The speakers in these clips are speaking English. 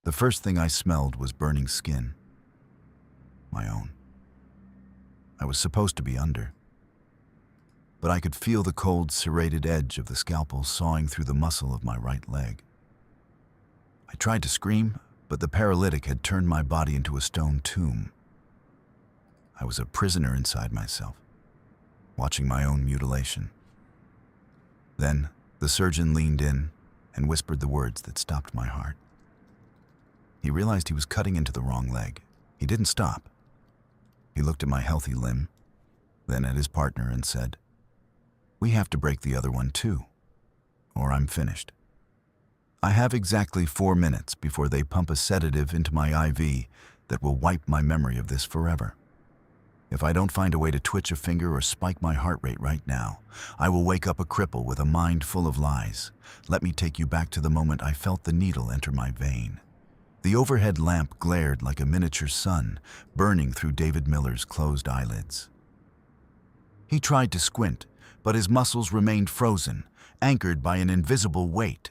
The first thing I smelled was burning skin. My own. I was supposed to be under, but I could feel the cold, serrated edge of the scalpel sawing through the muscle of my right leg. I tried to scream, but the paralytic had turned my body into a stone tomb. I was a prisoner inside myself, watching my own mutilation. Then, the surgeon leaned in and whispered the words that stopped my heart. He realized he was cutting into the wrong leg. He didn't stop. He looked at my healthy limb, then at his partner and said, "We have to break the other one too, or I'm finished. I have exactly 4 minutes before they pump a sedative into my IV that will wipe my memory of this forever. If I don't find a way to twitch a finger or spike my heart rate right now, I will wake up a cripple with a mind full of lies. Let me take you back to the moment I felt the needle enter my vein." The overhead lamp glared like a miniature sun, burning through David Miller's closed eyelids. He tried to squint, but his muscles remained frozen, anchored by an invisible weight.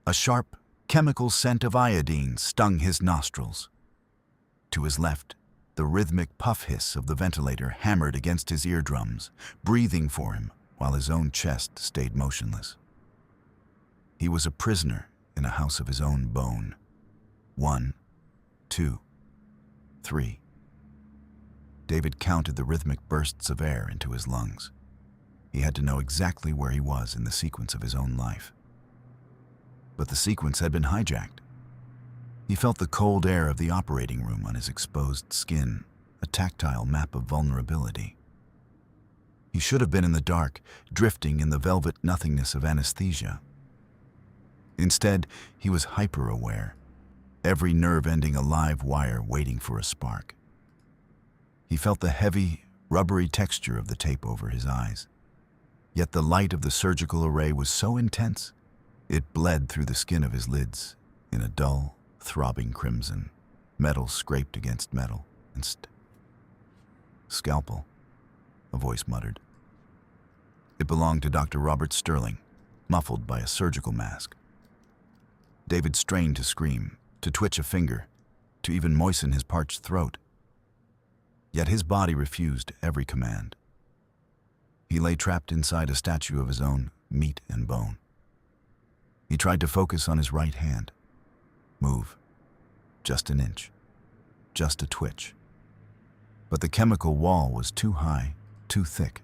A sharp, chemical scent of iodine stung his nostrils. To his left, the rhythmic puff hiss of the ventilator hammered against his eardrums, breathing for him while his own chest stayed motionless. He was a prisoner in a house of his own bone. 1, 2, 3. David counted the rhythmic bursts of air into his lungs. He had to know exactly where he was in the sequence of his own life. But the sequence had been hijacked. He felt the cold air of the operating room on his exposed skin, a tactile map of vulnerability. He should have been in the dark, drifting in the velvet nothingness of anesthesia. Instead, he was hyper-aware, every nerve ending a live wire waiting for a spark. He felt the heavy, rubbery texture of the tape over his eyes. Yet the light of the surgical array was so intense, it bled through the skin of his lids in a dull, throbbing crimson, metal scraped against metal, and "Scalpel," a voice muttered. It belonged to Dr. Robert Sterling, muffled by a surgical mask. David strained to scream, to twitch a finger, to even moisten his parched throat. Yet his body refused every command. He lay trapped inside a statue of his own meat and bone. He tried to focus on his right hand. Move. Just an inch. Just a twitch. But the chemical wall was too high, too thick.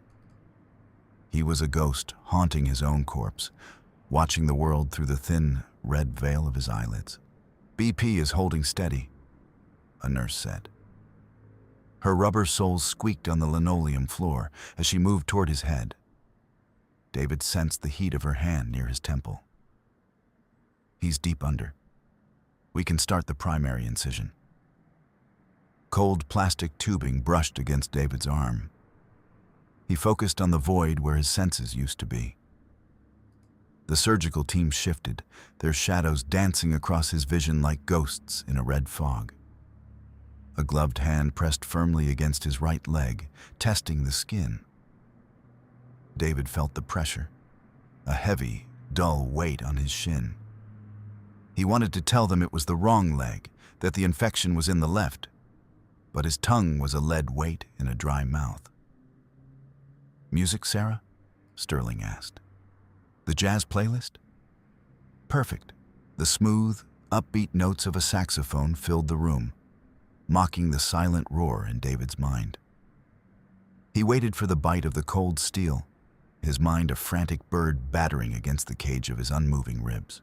He was a ghost haunting his own corpse, watching the world through the thin, red veil of his eyelids. "BP is holding steady," a nurse said. Her rubber soles squeaked on the linoleum floor as she moved toward his head. David sensed the heat of her hand near his temple. "He's deep under. We can start the primary incision." Cold plastic tubing brushed against David's arm. He focused on the void where his senses used to be. The surgical team shifted, their shadows dancing across his vision like ghosts in a red fog. A gloved hand pressed firmly against his right leg, testing the skin. David felt the pressure, a heavy, dull weight on his shin. He wanted to tell them it was the wrong leg, that the infection was in the left, but his tongue was a lead weight in a dry mouth. "Music, Sarah?" Sterling asked. "The jazz playlist?" Perfect. The smooth, upbeat notes of a saxophone filled the room, mocking the silent roar in David's mind. He waited for the bite of the cold steel, his mind a frantic bird battering against the cage of his unmoving ribs.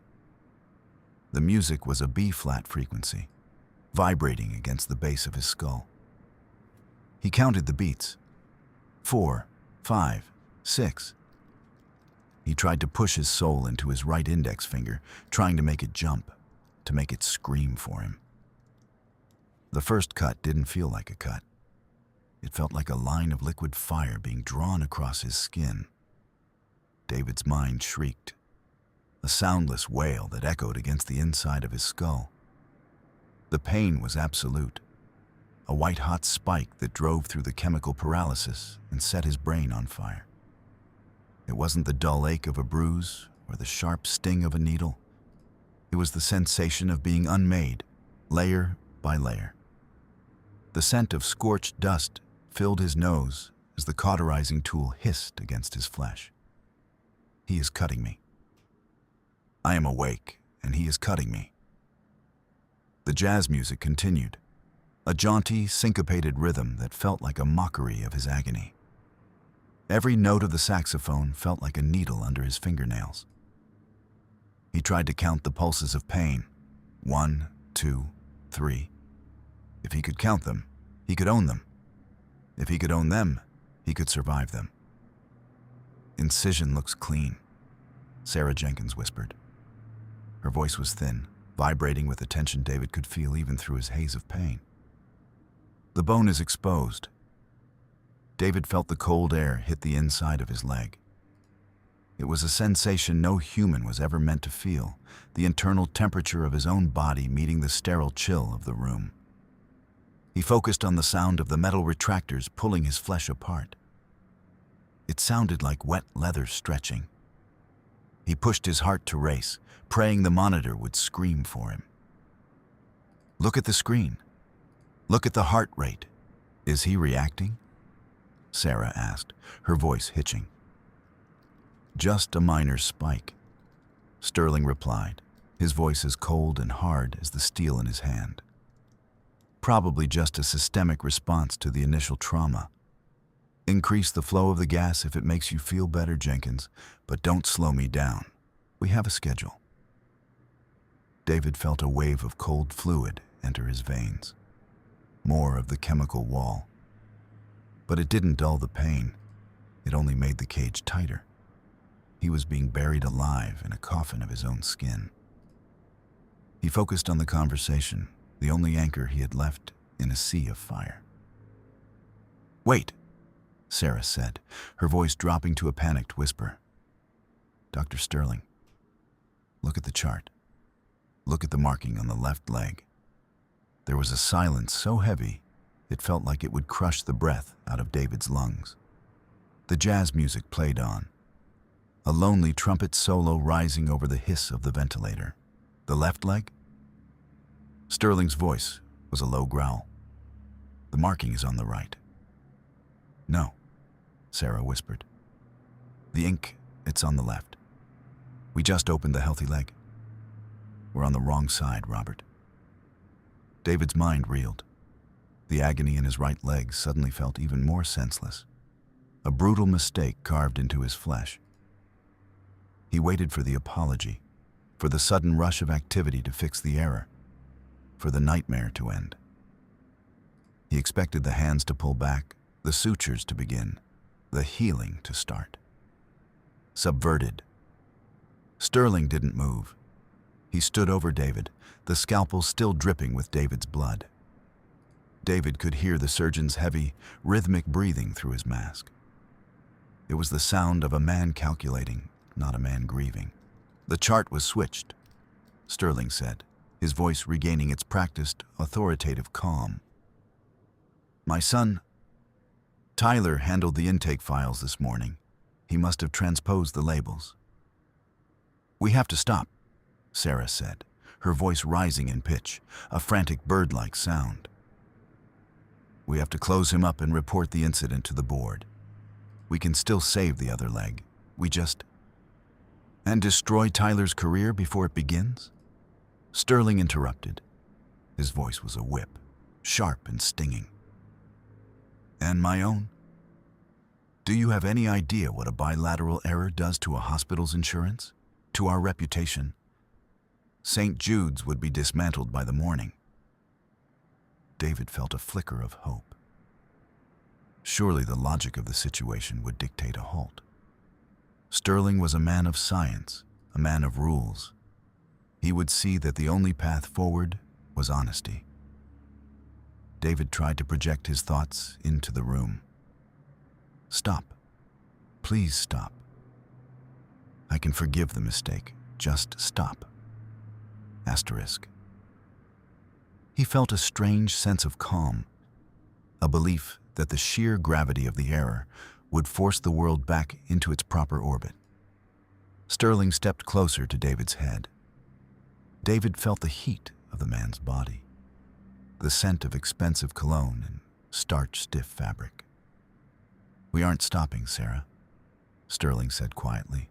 The music was a B-flat frequency, vibrating against the base of his skull. He counted the beats. 4, 5, 6. He tried to push his soul into his right index finger, trying to make it jump, to make it scream for him. The first cut didn't feel like a cut. It felt like a line of liquid fire being drawn across his skin. David's mind shrieked, a soundless wail that echoed against the inside of his skull. The pain was absolute, a white-hot spike that drove through the chemical paralysis and set his brain on fire. It wasn't the dull ache of a bruise or the sharp sting of a needle. It was the sensation of being unmade, layer by layer. The scent of scorched dust filled his nose as the cauterizing tool hissed against his flesh. He is cutting me. I am awake, and he is cutting me. The jazz music continued, a jaunty, syncopated rhythm that felt like a mockery of his agony. Every note of the saxophone felt like a needle under his fingernails. He tried to count the pulses of pain. 1, 2, 3. If he could count them, he could own them. If he could own them, he could survive them. Incision looks clean, Sarah Jenkins whispered. Her voice was thin, vibrating with a tension David could feel even through his haze of pain. The bone is exposed. David felt the cold air hit the inside of his leg. It was a sensation no human was ever meant to feel, the internal temperature of his own body meeting the sterile chill of the room. He focused on the sound of the metal retractors pulling his flesh apart. It sounded like wet leather stretching. He pushed his heart to race, praying the monitor would scream for him. Look at the screen. Look at the heart rate. Is he reacting? Sarah asked, her voice hitching. Just a minor spike, Sterling replied, his voice as cold and hard as the steel in his hand. Probably just a systemic response to the initial trauma. Increase the flow of the gas if it makes you feel better, Jenkins, but don't slow me down. We have a schedule. David felt a wave of cold fluid enter his veins. More of the chemical wall. But it didn't dull the pain. It only made the cage tighter. He was being buried alive in a coffin of his own skin. He focused on the conversation, the only anchor he had left in a sea of fire. Wait, Sarah said, her voice dropping to a panicked whisper. Dr. Sterling, look at the chart. Look at the marking on the left leg. There was a silence so heavy, it felt like it would crush the breath out of David's lungs. The jazz music played on, a lonely trumpet solo rising over the hiss of the ventilator. The left leg? Sterling's voice was a low growl. The marking is on the right. No, Sarah whispered. The ink, it's on the left. We just opened the healthy leg. We're on the wrong side, Robert. David's mind reeled. The agony in his right leg suddenly felt even more senseless. A brutal mistake carved into his flesh. He waited for the apology, for the sudden rush of activity to fix the error, for the nightmare to end. He expected the hands to pull back, the sutures to begin, the healing to start. Subverted. Sterling didn't move. He stood over David, the scalpel still dripping with David's blood. David could hear the surgeon's heavy, rhythmic breathing through his mask. It was the sound of a man calculating, not a man grieving. The chart was switched, Sterling said, his voice regaining its practiced, authoritative calm. My son, Tyler, handled the intake files this morning. He must have transposed the labels. We have to stop, Sarah said, her voice rising in pitch, a frantic bird-like sound. We have to close him up and report the incident to the board. We can still save the other leg. We just... And destroy Tyler's career before it begins? Sterling interrupted. His voice was a whip, sharp and stinging. And my own? Do you have any idea what a bilateral error does to a hospital's insurance? To our reputation? St. Jude's would be dismantled by the morning. David felt a flicker of hope. Surely the logic of the situation would dictate a halt. Sterling was a man of science, a man of rules. He would see that the only path forward was honesty. David tried to project his thoughts into the room. Stop. Please stop. I can forgive the mistake. Just stop. Asterisk. He felt a strange sense of calm, a belief that the sheer gravity of the error would force the world back into its proper orbit. Sterling stepped closer to David's head. David felt the heat of the man's body, the scent of expensive cologne and starch-stiff fabric. "We aren't stopping, Sarah," Sterling said quietly.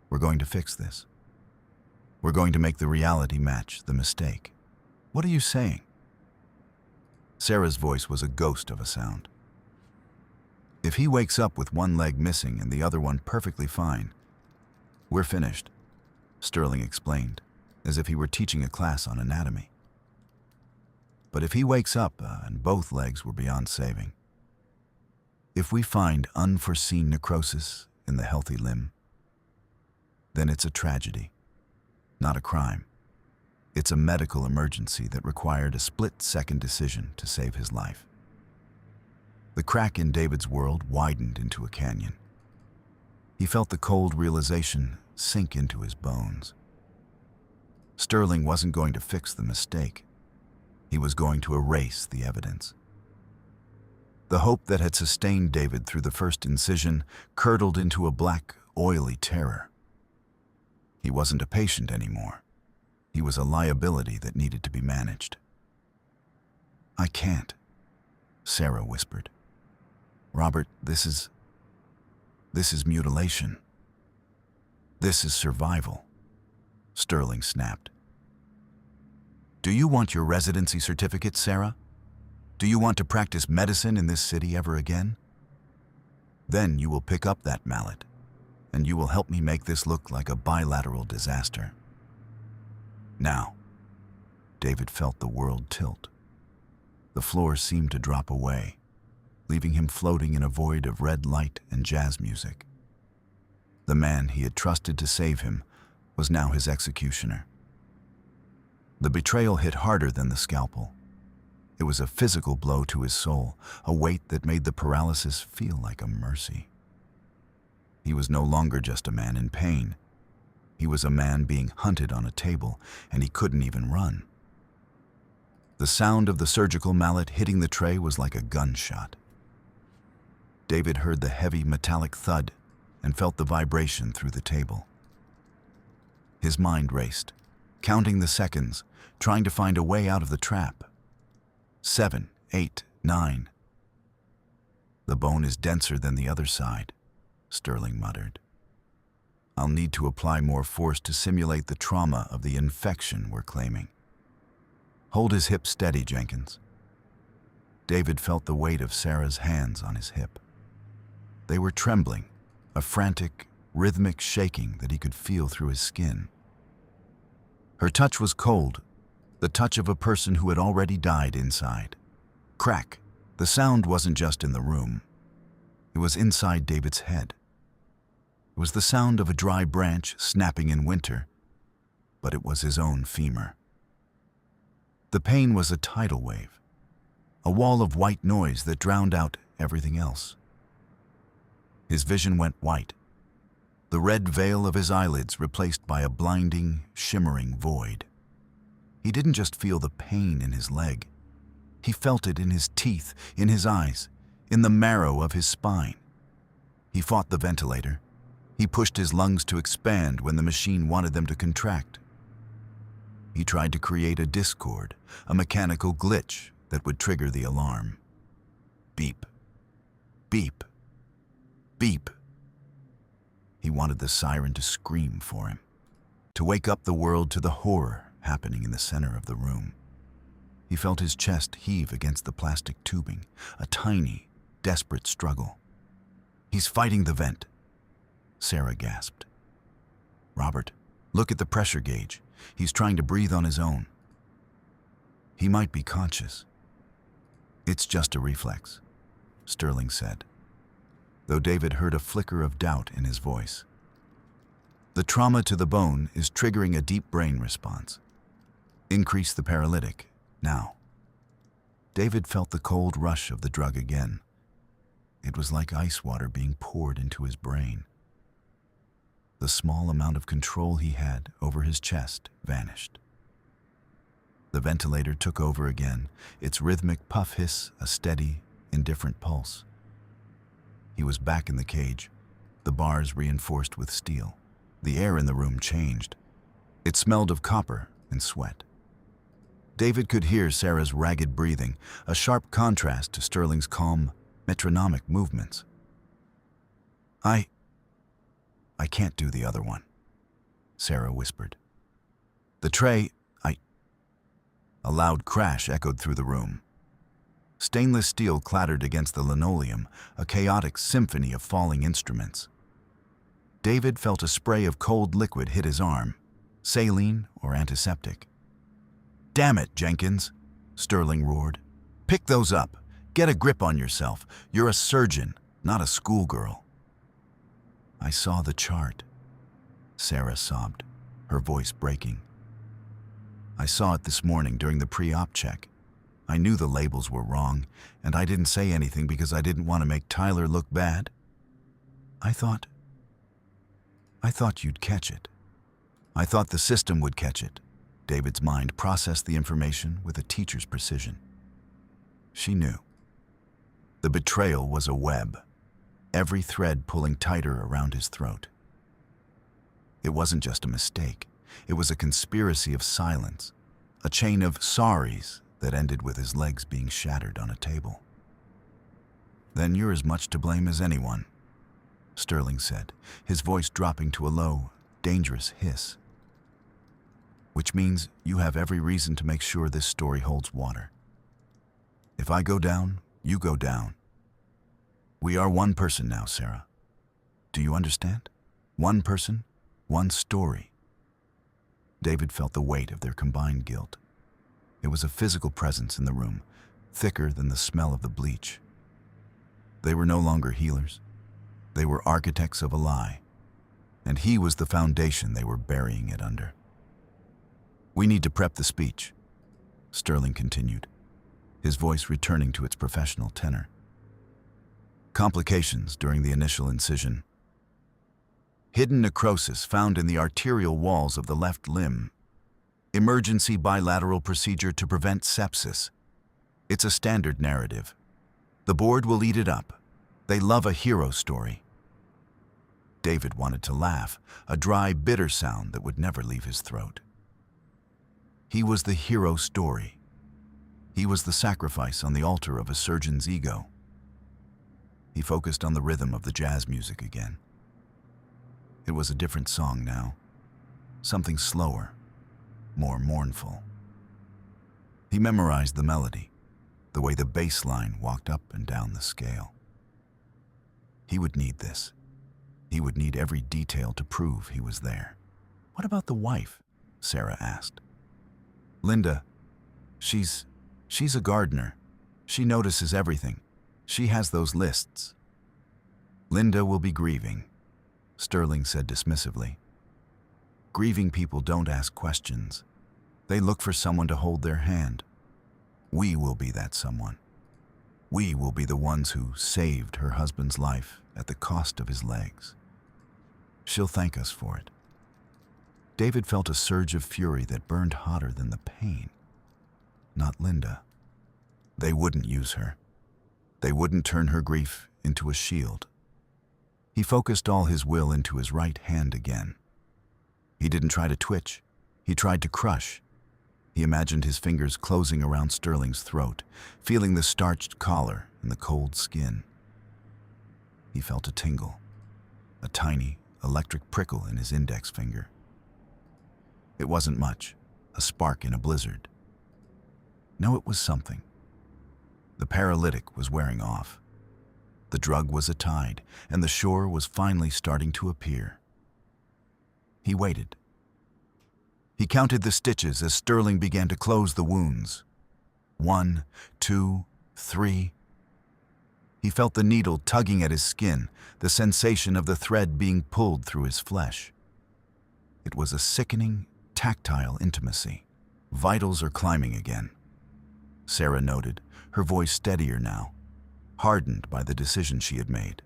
"We're going to fix this. We're going to make the reality match the mistake." "What are you saying?" Sarah's voice was a ghost of a sound. "If he wakes up with one leg missing and the other one perfectly fine, we're finished," Sterling explained, as if he were teaching a class on anatomy. "But if he wakes up and both legs were beyond saving, if we find unforeseen necrosis in the healthy limb, then it's a tragedy, not a crime. It's a medical emergency that required a split-second decision to save his life." The crack in David's world widened into a canyon. He felt the cold realization sink into his bones. Sterling wasn't going to fix the mistake. He was going to erase the evidence. The hope that had sustained David through the first incision curdled into a black, oily terror. He wasn't a patient anymore. He was a liability that needed to be managed. "I can't," Sarah whispered. "Robert, this is mutilation. This is survival," Sterling snapped. "Do you want your residency certificate, Sarah? Do you want to practice medicine in this city ever again? Then you will pick up that mallet, and you will help me make this look like a bilateral disaster." Now, David felt the world tilt. The floor seemed to drop away, leaving him floating in a void of red light and jazz music. The man he had trusted to save him was now his executioner. The betrayal hit harder than the scalpel. It was a physical blow to his soul, a weight that made the paralysis feel like a mercy. He was no longer just a man in pain. He was a man being hunted on a table, and he couldn't even run. The sound of the surgical mallet hitting the tray was like a gunshot. David heard the heavy metallic thud and felt the vibration through the table. His mind raced, counting the seconds, trying to find a way out of the trap. 7, 8, 9. "The bone is denser than the other side," Sterling muttered. "I'll need to apply more force to simulate the trauma of the infection we're claiming. Hold his hip steady, Jenkins." David felt the weight of Sarah's hands on his hip. They were trembling, a frantic, rhythmic shaking that he could feel through his skin. Her touch was cold, the touch of a person who had already died inside. Crack. The sound wasn't just in the room. It was inside David's head. It was the sound of a dry branch snapping in winter, but it was his own femur. The pain was a tidal wave, a wall of white noise that drowned out everything else. His vision went white, the red veil of his eyelids replaced by a blinding, shimmering void. He didn't just feel the pain in his leg. He felt it in his teeth, in his eyes, in the marrow of his spine. He fought the ventilator. He pushed his lungs to expand when the machine wanted them to contract. He tried to create a discord, a mechanical glitch that would trigger the alarm. Beep. Beep. Beep. He wanted the siren to scream for him, to wake up the world to the horror happening in the center of the room. He felt his chest heave against the plastic tubing, a tiny, desperate struggle. "He's fighting the vent," Sarah gasped. "Robert, look at the pressure gauge. He's trying to breathe on his own." "He might be conscious." "It's just a reflex," Sterling said, though David heard a flicker of doubt in his voice. "The trauma to the bone is triggering a deep brain response. Increase the paralytic, now." David felt the cold rush of the drug again. It was like ice water being poured into his brain. The small amount of control he had over his chest vanished. The ventilator took over again, its rhythmic puff hiss a steady, indifferent pulse. He was back in the cage, the bars reinforced with steel. The air in the room changed. It smelled of copper and sweat. David could hear Sarah's ragged breathing, a sharp contrast to Sterling's calm, metronomic movements. I can't do the other one," Sarah whispered. "The tray, A loud crash echoed through the room. Stainless steel clattered against the linoleum, a chaotic symphony of falling instruments. David felt a spray of cold liquid hit his arm, saline or antiseptic. "Damn it, Jenkins," Sterling roared. "Pick those up. Get a grip on yourself. You're a surgeon, not a schoolgirl." "I saw the chart," Sarah sobbed, her voice breaking. "I saw it this morning during the pre-op check. I knew the labels were wrong, and I didn't say anything because I didn't want to make Tyler look bad. I thought you'd catch it. I thought the system would catch it." David's mind processed the information with a teacher's precision. She knew. The betrayal was a web, every thread pulling tighter around his throat. It wasn't just a mistake. It was a conspiracy of silence, a chain of sorries that ended with his legs being shattered on a table. "Then you're as much to blame as anyone," Sterling said, his voice dropping to a low, dangerous hiss. "Which means you have every reason to make sure this story holds water. If I go down, you go down. We are one person now, Sarah. Do you understand? One person, one story." David felt the weight of their combined guilt. It was a physical presence in the room, thicker than the smell of the bleach. They were no longer healers. They were architects of a lie, and he was the foundation they were burying it under. "We need to prep the speech," Sterling continued, his voice returning to its professional tenor. "Complications during the initial incision. Hidden necrosis found in the arterial walls of the left limb. Emergency bilateral procedure to prevent sepsis. It's a standard narrative. The board will eat it up. They love a hero story." David wanted to laugh, a dry, bitter sound that would never leave his throat. He was the hero story. He was the sacrifice on the altar of a surgeon's ego. He focused on the rhythm of the jazz music again. It was a different song now, something slower, more mournful. He memorized the melody, the way the bass line walked up and down the scale. He would need this. He would need every detail to prove he was there. "What about the wife?" Sarah asked. "Linda, she's a gardener. She notices everything. She has those lists." "Linda will be grieving," Sterling said dismissively. "Grieving people don't ask questions. They look for someone to hold their hand. We will be that someone. We will be the ones who saved her husband's life at the cost of his legs. She'll thank us for it." David felt a surge of fury that burned hotter than the pain. Not Linda. They wouldn't use her. They wouldn't turn her grief into a shield. He focused all his will into his right hand again. He didn't try to twitch. He tried to crush. He imagined his fingers closing around Sterling's throat, feeling the starched collar and the cold skin. He felt a tingle, a tiny, electric prickle in his index finger. It wasn't much, a spark in a blizzard. No, it was something. The paralytic was wearing off. The drug was a tide, and the shore was finally starting to appear. He waited. He counted the stitches as Sterling began to close the wounds. 1, 2, 3. He felt the needle tugging at his skin, the sensation of the thread being pulled through his flesh. It was a sickening, tactile intimacy. "Vitals are climbing again," Sarah noted, her voice steadier now, hardened by the decision she had made.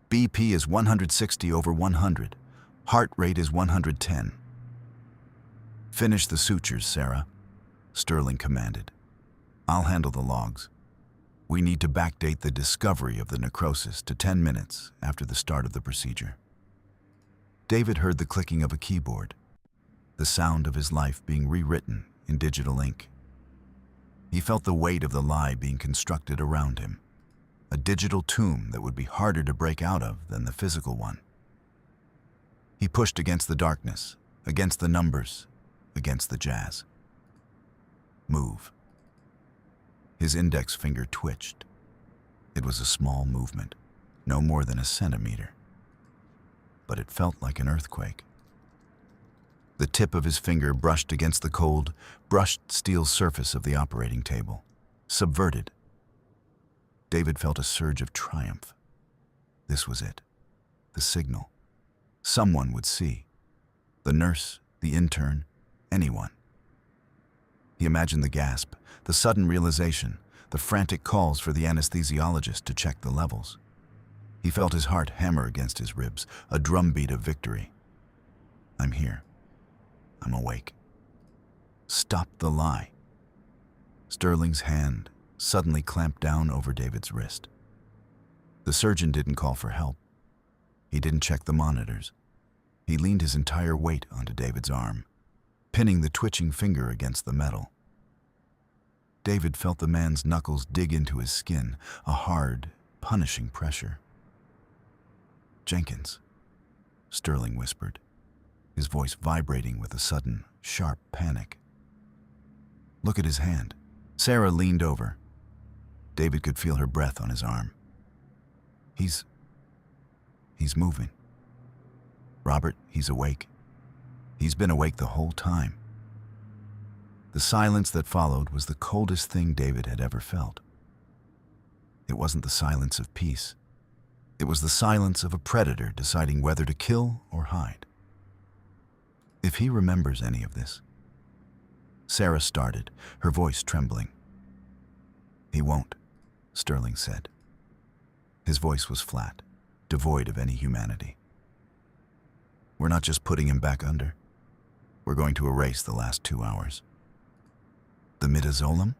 "BP is 160 over 100. Heart rate is 110. "Finish the sutures, Sarah," Sterling commanded. "I'll handle the logs. We need to backdate the discovery of the necrosis to 10 minutes after the start of the procedure." David heard the clicking of a keyboard. the sound of his life being rewritten in digital ink. He felt the weight of the lie being constructed around him, a digital tomb that would be harder to break out of than the physical one. He pushed against the darkness, against the numbers, against the jazz. Move. His index finger twitched. It was a small movement, no more than a centimeter. But it felt like an earthquake. The tip of his finger brushed against the cold, brushed steel surface of the operating table, subverted. David felt a surge of triumph. This was it, the signal. Someone would see. The nurse, the intern, anyone. He imagined the gasp, the sudden realization, the frantic calls for the anesthesiologist to check the levels. He felt his heart hammer against his ribs, a drumbeat of victory. I'm here. I'm awake. Stop the lie. Sterling's hand suddenly clamped down over David's wrist. The surgeon didn't call for help. He didn't check the monitors. He leaned his entire weight onto David's arm, pinning the twitching finger against the metal. David felt the man's knuckles dig into his skin, a hard, punishing pressure. "Jenkins," Sterling whispered, his voice vibrating with a sudden, sharp panic. "Look at his hand." Sarah leaned over. David could feel her breath on his arm. He's moving. Robert, he's awake. He's been awake the whole time." The silence that followed was the coldest thing David had ever felt. It wasn't the silence of peace. It was the silence of a predator deciding whether to kill or hide. If he remembers any of this. Sarah started, her voice trembling. "He won't," Sterling said. His voice was flat, devoid of any humanity. "We're not just putting him back under. We're going to erase the last 2 hours." "The midazolam?"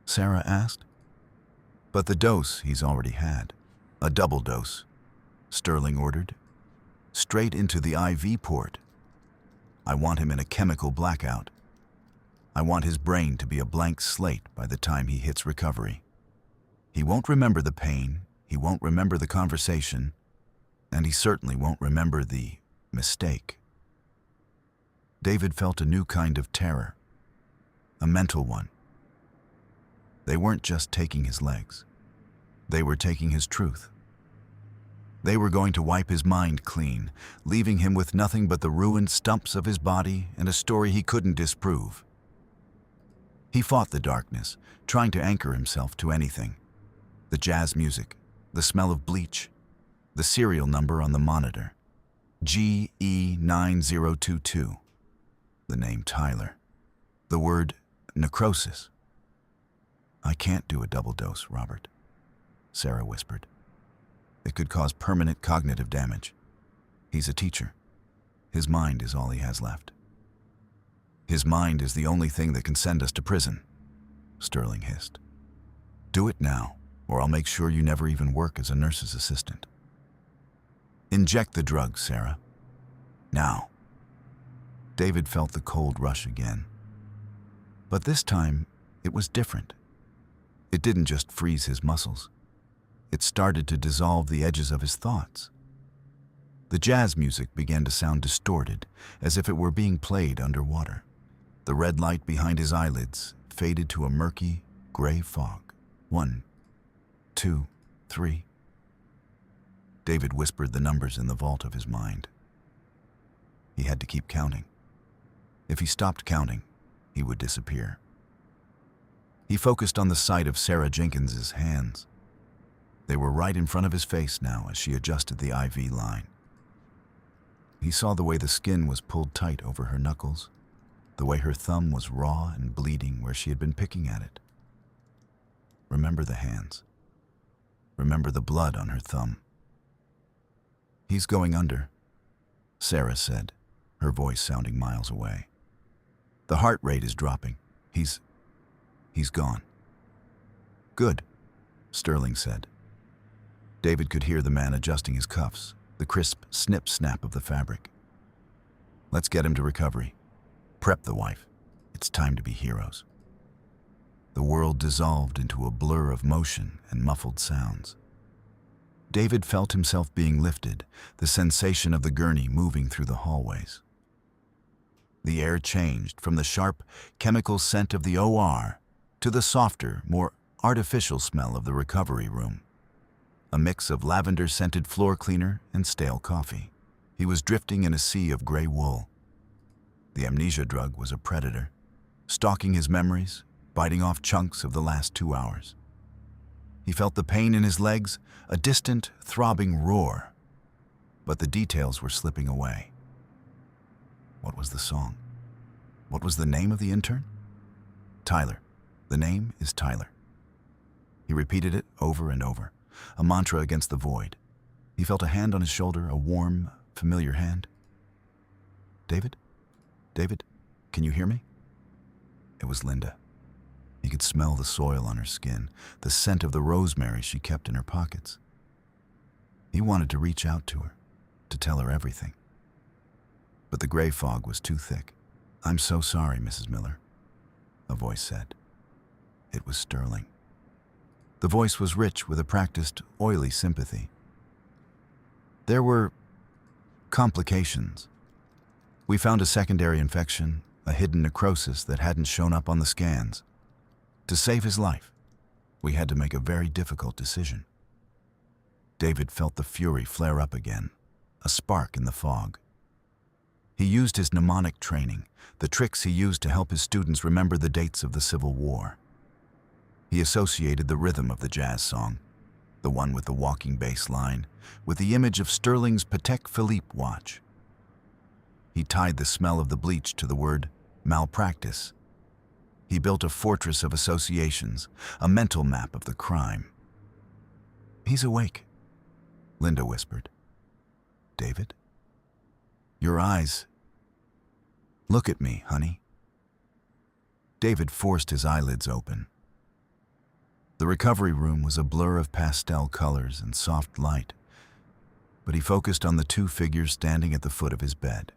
Sarah asked. "But the dose he's already had. A double dose," Sterling ordered. "Straight into the IV port. I want him in a chemical blackout. I want his brain to be a blank slate by the time he hits recovery. He won't remember the pain, he won't remember the conversation, and he certainly won't remember the mistake." David felt a new kind of terror, a mental one. They weren't just taking his legs. They were taking his truth. They were going to wipe his mind clean, leaving him with nothing but the ruined stumps of his body and a story he couldn't disprove. He fought the darkness, trying to anchor himself to anything. The jazz music, the smell of bleach, the serial number on the monitor. GE9022. The name Tyler. The word necrosis. "I can't do a double dose, Robert," Sarah whispered. "It could cause permanent cognitive damage. He's a teacher. His mind is all he has left." "His mind is the only thing that can send us to prison," Sterling hissed. "Do it now, or I'll make sure you never even work as a nurse's assistant." "Inject the drug, Sarah. Now." David felt the cold rush again. But this time, it was different. It didn't just freeze his muscles. It started to dissolve the edges of his thoughts. The jazz music began to sound distorted, as if it were being played underwater. The red light behind his eyelids faded to a murky, gray fog. 1, 2, 3. David whispered the numbers in the vault of his mind. He had to keep counting. If he stopped counting, he would disappear. He focused on the sight of Sarah Jenkins's hands. They were right in front of his face now as she adjusted the IV line. He saw the way the skin was pulled tight over her knuckles, the way her thumb was raw and bleeding where she had been picking at it. Remember the hands. Remember the blood on her thumb. "He's going under," Sarah said, her voice sounding miles away. "The heart rate is dropping. He's gone." "Good," Sterling said. David could hear the man adjusting his cuffs, the crisp snip-snap of the fabric. "Let's get him to recovery. Prep the wife. It's time to be heroes. The world dissolved into a blur of motion and muffled sounds. David felt himself being lifted, the sensation of the gurney moving through the hallways. The air changed from the sharp, chemical scent of the OR to the softer, more artificial smell of the recovery room. A mix of lavender-scented floor cleaner and stale coffee. He was drifting in a sea of gray wool. The amnesia drug was a predator, stalking his memories, biting off chunks of the last 2 hours. He felt the pain in his legs, a distant, throbbing roar, but the details were slipping away. What was the song? What was the name of the intern? Tyler. The name is Tyler. He repeated it over and over, a mantra against the void. He felt a hand on his shoulder, a warm, familiar hand. David? David, can you hear me? It was Linda. He could smell the soil on her skin, the scent of the rosemary she kept in her pockets. He wanted to reach out to her, to tell her everything. But the gray fog was too thick. "I'm so sorry, Mrs. Miller," a voice said. It was Sterling. The voice was rich with a practiced, oily sympathy. There were complications. We found a secondary infection, a hidden necrosis that hadn't shown up on the scans. To save his life, we had to make a very difficult decision. David felt the fury flare up again, a spark in the fog. He used his mnemonic training, the tricks he used to help his students remember the dates of the Civil War. He associated the rhythm of the jazz song, the one with the walking bass line, with the image of Sterling's Patek Philippe watch. He tied the smell of the bleach to the word malpractice. He built a fortress of associations, a mental map of the crime. "He's awake," Linda whispered. "David? Your eyes. Look at me, honey." David forced his eyelids open. The recovery room was a blur of pastel colors and soft light, but he focused on the 2 figures standing at the foot of his bed.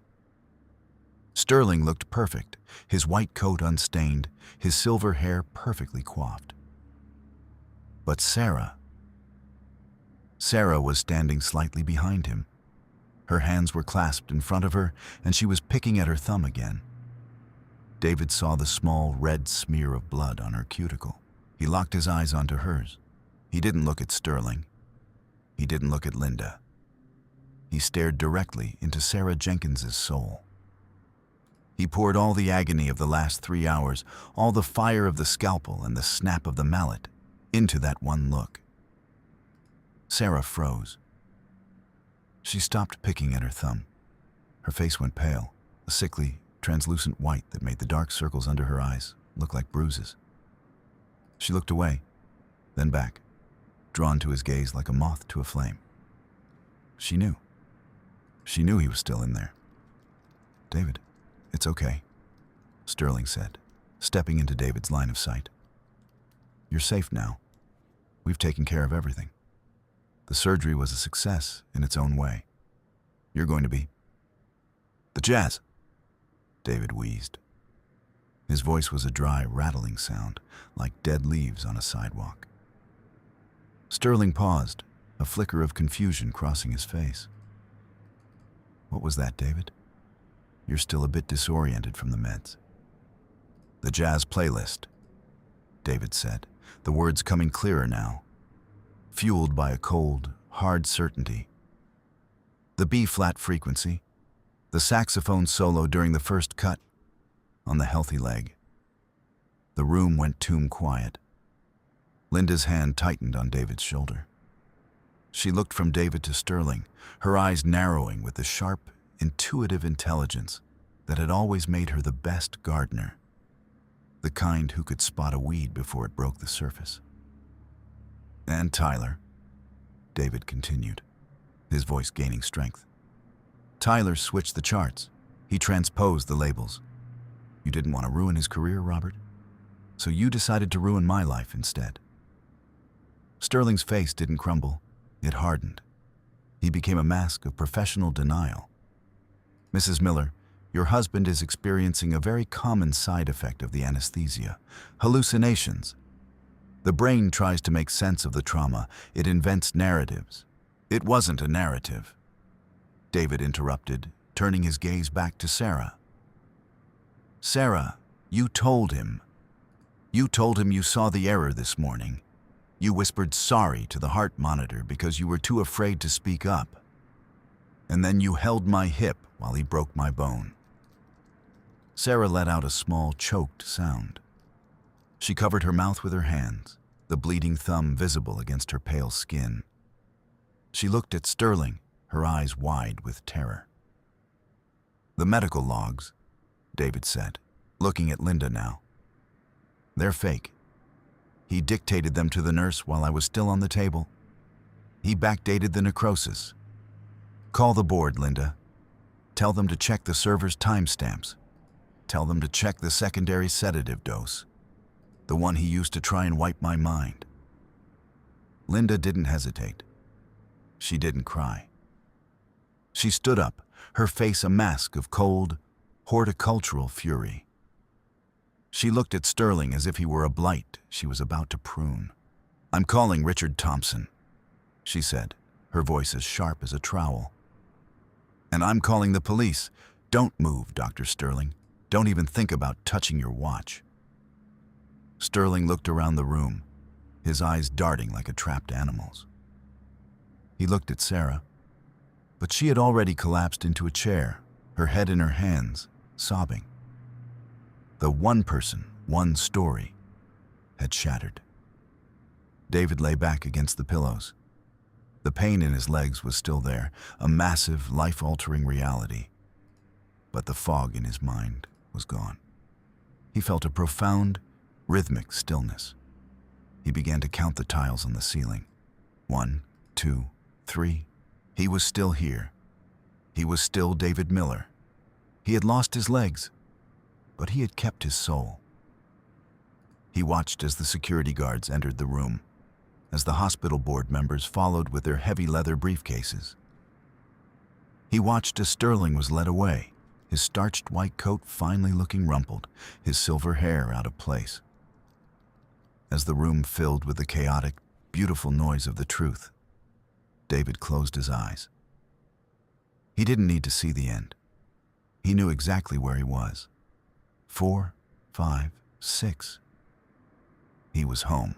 Sterling looked perfect, his white coat unstained, his silver hair perfectly coiffed. But Sarah was standing slightly behind him. Her hands were clasped in front of her, and she was picking at her thumb again. David saw the small red smear of blood on her cuticle. He locked his eyes onto hers. He didn't look at Sterling. He didn't look at Linda. He stared directly into Sarah Jenkins's soul. He poured all the agony of the last 3 hours, all the fire of the scalpel and the snap of the mallet, into that one look. Sarah froze. She stopped picking at her thumb. Her face went pale, a sickly, translucent white that made the dark circles under her eyes look like bruises. She looked away, then back, drawn to his gaze like a moth to a flame. She knew. She knew he was still in there. "David, it's okay," Sterling said, stepping into David's line of sight. "You're safe now. We've taken care of everything. The surgery was a success in its own way. You're going to be..." "The jazz," David wheezed. His voice was a dry, rattling sound, like dead leaves on a sidewalk. Sterling paused, a flicker of confusion crossing his face. "What was that, David? You're still a bit disoriented from the meds." "The jazz playlist," David said, the words coming clearer now, fueled by a cold, hard certainty. The B-flat frequency, the saxophone solo during the first cut, on the healthy leg. The room went tomb quiet. Linda's hand tightened on David's shoulder. She looked from David to Sterling, her eyes narrowing with the sharp, intuitive intelligence that had always made her the best gardener, the kind who could spot a weed before it broke the surface. "And Tyler," David continued, his voice gaining strength. "Tyler switched the charts. He transposed the labels. You didn't want to ruin his career, Robert, so you decided to ruin my life instead." Sterling's face didn't crumble, it hardened. He became a mask of professional denial. "Mrs. Miller, Your husband is experiencing a very common side effect of the anesthesia: hallucinations. The brain tries to make sense of the trauma. It invents narratives. It wasn't a narrative, David interrupted, turning his gaze back to Sarah. Sarah, you told him. You told him you saw the error this morning. You whispered sorry to the heart monitor because you were too afraid to speak up. And then you held my hip while he broke my bone. Sarah let out a small, choked sound. She covered her mouth with her hands, the bleeding thumb visible against her pale skin. She looked at Sterling, her eyes wide with terror. The medical logs, David said, looking at Linda now. They're fake. He dictated them to the nurse while I was still on the table. He backdated the necrosis. Call the board, Linda. Tell them to check the server's timestamps. Tell them to check the secondary sedative dose, the one he used to try and wipe my mind. Linda didn't hesitate. She didn't cry. She stood up, her face a mask of cold, horticultural fury. She looked at Sterling as if he were a blight she was about to prune. I'm calling Richard Thompson, she said, her voice as sharp as a trowel. And I'm calling the police. Don't move, Dr. Sterling. Don't even think about touching your watch. Sterling looked around the room, his eyes darting like a trapped animal's. He looked at Sarah, but she had already collapsed into a chair, her head in her hands, sobbing. The one person, one story had shattered. David lay back against the pillows. The pain in his legs was still there, a massive, life-altering reality. But the fog in his mind was gone. He felt a profound, rhythmic stillness. He began to count the tiles on the ceiling. 1, 2, 3. He was still here. He was still David Miller. He had lost his legs, but he had kept his soul. He watched as the security guards entered the room, as the hospital board members followed with their heavy leather briefcases. He watched as Sterling was led away, his starched white coat finely looking rumpled, his silver hair out of place. As the room filled with the chaotic, beautiful noise of the truth, David closed his eyes. He didn't need to see the end. He knew exactly where he was. 4, 5, 6. He was home.